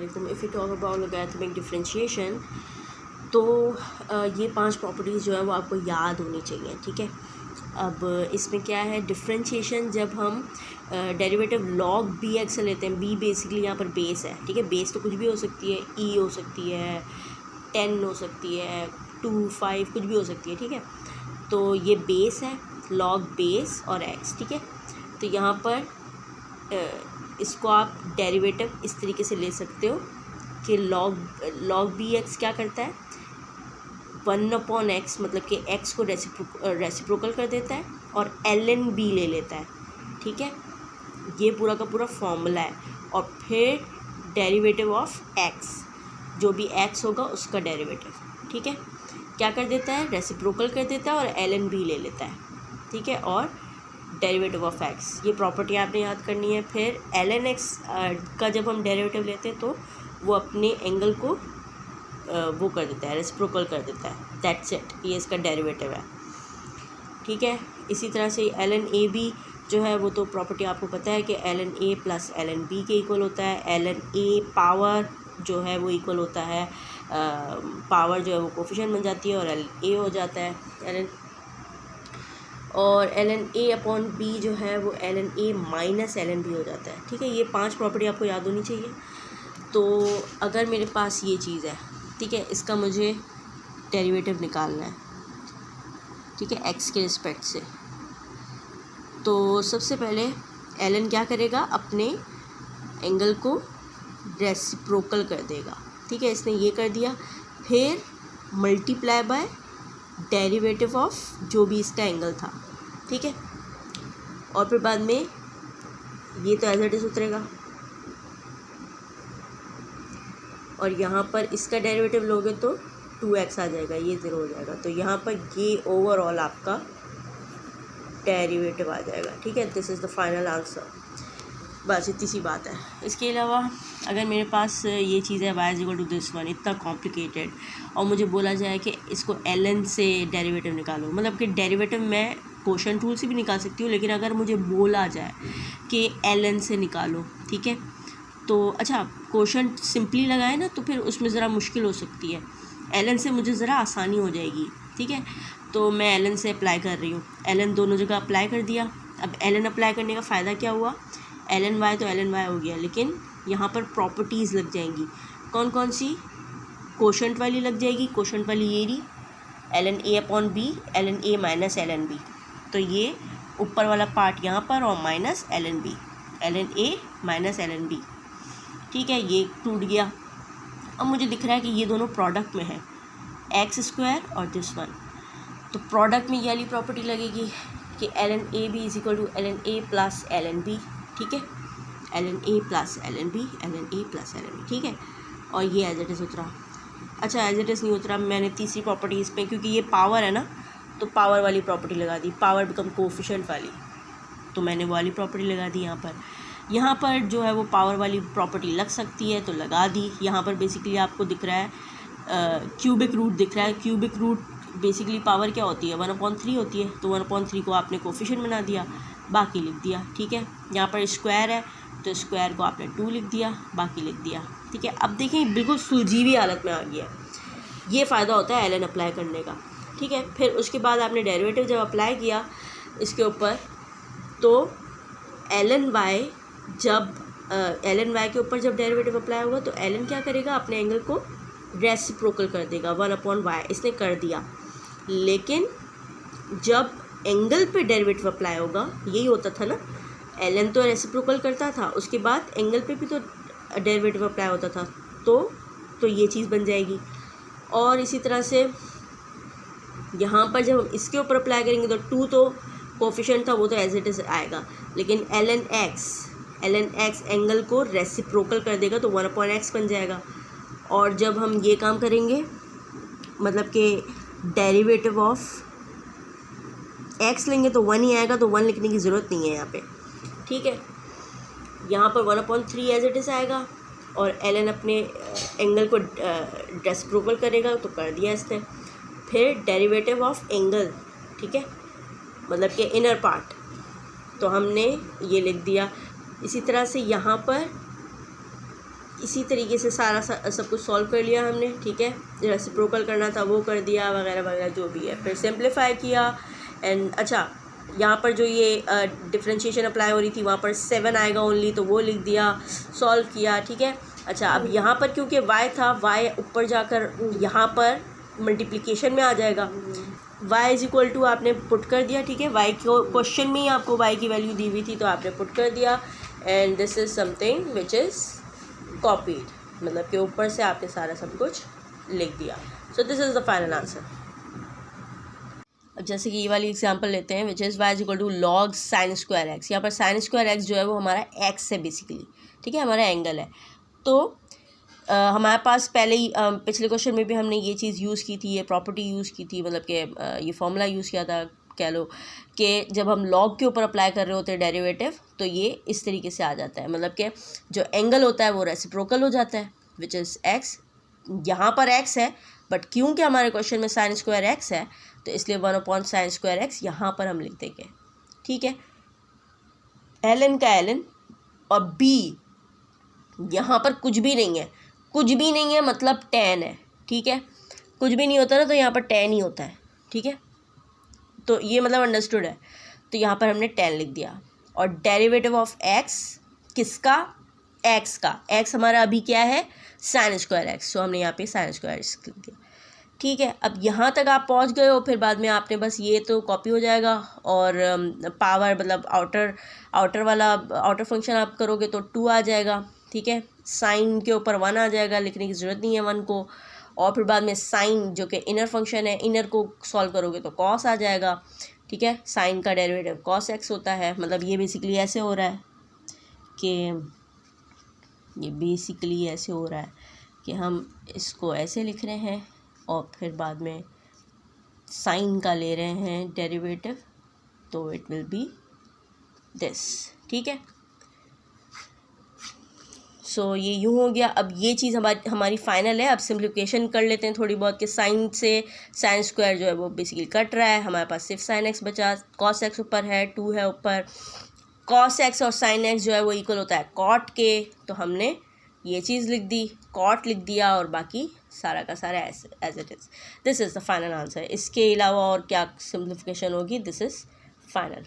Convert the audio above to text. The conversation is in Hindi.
If you talk about logarithmic differentiation तो ये 5 प्रॉपर्टीज़ जो है वो आपको याद होनी चाहिए, ठीक है। अब इसमें क्या है, डिफरेंशिएशन जब हम डेरिवेटिव लॉग बी एक्स से लेते हैं, बी बेसिकली यहाँ पर बेस है, ठीक है। बेस तो कुछ भी हो सकती है, ई हो सकती है, 10 हो सकती है, 2, 5 कुछ भी हो सकती है, ठीक है। तो ये बेस है, लॉग बेस और एक्स, ठीक है। तो यहाँ पर इसको आप डेरिवेटिव इस तरीके से ले सकते हो कि लॉग बी एक्स क्या करता है, 1/x मतलब कि x को रेसिप्रोकल कर देता है और ln b ले लेता है, ठीक है। ये पूरा का पूरा फॉर्मूला है। और फिर डेरिवेटिव ऑफ x, जो भी x होगा उसका डेरिवेटिव, ठीक है, क्या कर देता है, रेसिप्रोकल कर देता है और ln b ले लेता है, ठीक है। और डेरिवेटिव ऑफ x, ये प्रॉपर्टी आपने याद करनी है। फिर ln x का जब हम डेरिवेटिव लेते हैं तो वो अपने एंगल को वो कर देता है, रेसिप्रोकल कर देता है, दैट्स इट, ये इसका डेरिवेटिव है, ठीक है। इसी तरह से ln a b जो है वो तो प्रॉपर्टी आपको पता है कि ln a plus ln b के इक्वल होता है। ln a पावर जो है वो इक्वल होता है, पावर जो है वो कोफिशिएंट बन जाती है और ln a हो जाता है और ln a अपॉन b जो है वो ln a minus ln b हो जाता है, ठीक है। ये 5 प्रॉपर्टी आपको याद होनी चाहिए। तो अगर मेरे पास ये चीज़ है, ठीक है, इसका मुझे डेरिवेटिव निकालना है, ठीक है, x के रिस्पेक्ट से। तो सबसे पहले ln क्या करेगा, अपने एंगल को रेसिप्रोकल कर देगा, ठीक है, इसने ये कर दिया। फिर मल्टीप्लाई बाय डेरिवेटिव ऑफ जो भी इसका एंगल था, ठीक है। और फिर बाद में ये तो एज इट इज उतरेगा और यहाँ पर इसका डेरिवेटिव लोगे तो 2x आ जाएगा, ये 0 हो जाएगा। तो यहाँ पर ये ओवरऑल आपका डेरिवेटिव आ जाएगा, ठीक है। This is the final answer, बस इतनी सी बात है। इसके अलावा अगर मेरे पास ये चीज़ है y equal to this one, इतना कॉम्प्लिकेटेड, और मुझे बोला जाए कि इसको ln से डेरिवेटिव निकालो, मतलब कि डेरिवेटिव मैं क्वोशंट रूल से भी निकाल सकती हूँ, लेकिन अगर मुझे बोला जाए कि ln से निकालो, ठीक है, तो अच्छा क्वोशंट सिंपली लगाए ना तो फिर उसमें ज़रा मुश्किल हो सकती है, ln से मुझे ज़रा आसानी हो जाएगी, ठीक है। तो मैं ln से अप्लाई कर रही हूँ, ln दोनों जगह अप्लाई कर दिया। अब ln अप्लाई करने का फ़ायदा क्या हुआ, ln y तो ln y हो गया, लेकिन यहाँ पर प्रॉपर्टीज़ लग जाएंगी। कौन कौन सी, क्वोशंट वाली लग जाएगी, क्वोशंट वाली ये रही ln a upon b, ln a minus ln b, तो ये ऊपर वाला पार्ट यहाँ पर और minus ln b, ln a minus ln b, ठीक है, ये टूट गया। अब मुझे दिख रहा है कि ये दोनों प्रोडक्ट में है, एक्स स्क्वायर और दिस वन, तो प्रोडक्ट में ये वाली प्रॉपर्टी लगेगी कि ln a b is equal to ln a plus ln b, ठीक है, ln a plus ln b, ln a plus ln b, ठीक है। और ये एज इट इज़ उतरा। अच्छा एज इट इज़ नहीं उतरा, मैंने तीसरी प्रॉपर्टी इस पर, क्योंकि ये पावर है ना तो पावर वाली प्रॉपर्टी लगा दी, पावर बिकम कोफिशिएंट वाली, तो मैंने वो वाली प्रॉपर्टी लगा दी। यहाँ पर जो है वो पावर वाली प्रॉपर्टी लग सकती है तो लगा दी। यहाँ पर बेसिकली आपको दिख रहा है क्यूबिक रूट दिख रहा है, क्यूबिक रूट बेसिकली पावर क्या होती है, 1/3 होती है, तो 1/3 को आपने कोफिशिएंट बना दिया, बाकी लिख दिया, ठीक है। यहाँ पर स्क्वायर है तो स्क्वायर को आपने 2 लिख दिया, बाकी लिख दिया, ठीक है। अब देखें बिल्कुल सुलझी हुई हालत में आ गया, ये फ़ायदा होता है ln अप्लाई करने का, ठीक है। फिर उसके बाद आपने डेरिवेटिव जब अप्लाई किया इसके ऊपर, तो ln y जब ln y के ऊपर जब डेरिवेटिव अप्लाई होगा तो ln क्या करेगा, अपने एंगल को रेसिप्रोकल कर देगा, 1/y इसने कर दिया। लेकिन जब एंगल पे डेरिवेटिव अप्लाई होगा, यही होता था ना, ln तो रेसिप्रोकल करता था, उसके बाद एंगल पे भी तो डेरिवेटिव अप्लाई होता था, तो ये चीज़ बन जाएगी। और इसी तरह से यहाँ पर जब हम इसके ऊपर अप्लाई करेंगे तो 2 तो कोफिशिएंट था, वो तो एज इट इज़ आएगा, लेकिन ln x एंगल को रेसिप्रोकल कर देगा तो 1/x बन जाएगा। और जब हम ये काम करेंगे, मतलब कि डेरिवेटिव ऑफ x लेंगे तो 1 ही आएगा, तो 1 लिखने की ज़रूरत नहीं है यहाँ पे, ठीक है। यहाँ पर 1/3 एज इट इज़ आएगा और ln अपने एंगल को रेसिप्रोकल करेगा, तो कर दिया इसने। फिर डेरिवेटिव ऑफ एंगल, ठीक है, मतलब कि इनर पार्ट, तो हमने ये लिख दिया। इसी तरह से यहाँ पर इसी तरीके से सारा सब कुछ सॉल्व कर लिया हमने, ठीक है। रेसिप्रोकल करना था वो कर दिया, वगैरह वगैरह जो भी है। फिर सिंप्लीफाई किया एंड अच्छा यहाँ पर जो ये डिफरेंशिएशन अप्लाई हो रही थी वहाँ पर 7 आएगा ओनली, तो वो लिख दिया, सॉल्व किया, ठीक है। अच्छा अब यहाँ पर क्योंकि y था, y ऊपर जाकर यहाँ पर मल्टीप्लिकेशन में आ जाएगा, y इज इक्वल टू आपने पुट कर दिया, ठीक है। y को क्वेश्चन में ही आपको y की वैल्यू दी हुई थी तो आपने पुट कर दिया and this is something which is copied, मतलब कि ऊपर से आपने सारा सब कुछ लिख दिया। So this is the final answer. अब जैसे कि ये वाली एग्जांपल लेते हैं which is y is equal to log sine square x. यहाँ पर साइन स्क्वायर एक्स जो है वो हमारा x है बेसिकली, ठीक है, हमारा एंगल है। तो हमारे पास पहले ही पिछले क्वेश्चन में भी हमने ये चीज़ यूज़ की थी, ये प्रॉपर्टी यूज़ की थी, मतलब कि ये फॉर्मूला यूज़ किया था, कह लो कि जब हम लॉग के ऊपर अप्लाई कर रहे होते हैं डेरिवेटिव तो ये इस तरीके से आ जाता है, मतलब कि जो एंगल होता है वो रेसिप्रोकल हो जाता है विच इज़ x। यहाँ पर x है बट क्योंकि हमारे क्वेश्चन में साइन स्क्वायर एक्स है तो इसलिए 1/sin स्क्वायर एक्स यहाँ पर हम लिख देंगे, ठीक है। ln का ln और b यहाँ पर कुछ भी नहीं है, कुछ भी नहीं है मतलब tan है, ठीक है। कुछ भी नहीं होता ना तो यहाँ पर tan ही होता है, ठीक है। तो ये मतलब अंडरस्टूड है, तो यहाँ पर हमने tan लिख दिया। और डेरिवेटिव ऑफ x किसका, x का, x हमारा अभी क्या है साइन स्क्वायर एक्स, सो हमने यहाँ पे साइन स्क्वायर एक्स लिख दिया, ठीक है। अब यहाँ तक आप पहुँच गए हो, फिर बाद में आपने बस ये तो कॉपी हो जाएगा और पावर मतलब आउटर वाला आउटर फंक्शन आप करोगे तो 2 आ जाएगा, ठीक है। साइन के ऊपर 1 आ जाएगा, लिखने की ज़रूरत नहीं है 1 को। और फिर बाद में साइन जो कि इनर फंक्शन है, इनर को सॉल्व करोगे तो कॉस आ जाएगा, ठीक है। साइन का डेरिवेटिव कॉस एक्स होता है, मतलब ये बेसिकली ऐसे हो रहा है कि कि हम इसको ऐसे लिख रहे हैं और फिर बाद में साइन का ले रहे हैं डेरिवेटिव, तो इट विल बी दिस, ठीक है। सो ये यूँ हो गया। अब ये चीज़ हमारी फाइनल है। अब सिम्प्लिफिकेशन कर लेते हैं थोड़ी बहुत कि साइन से साइन स्क्वायर जो है वो बेसिकली कट रहा है, हमारे पास सिर्फ साइन एक्स बचा, कॉस एक्स ऊपर है, 2 है ऊपर, कॉस एक्स और साइन एक्स जो है वो इक्वल होता है कॉट के, तो हमने ये चीज़ लिख दी, कॉट लिख दिया और बाकी सारा का सारा as it is. This is the final answer. इसके अलावा और क्या सिम्प्लिफिकेशन होगी, दिस इज़ फाइनल।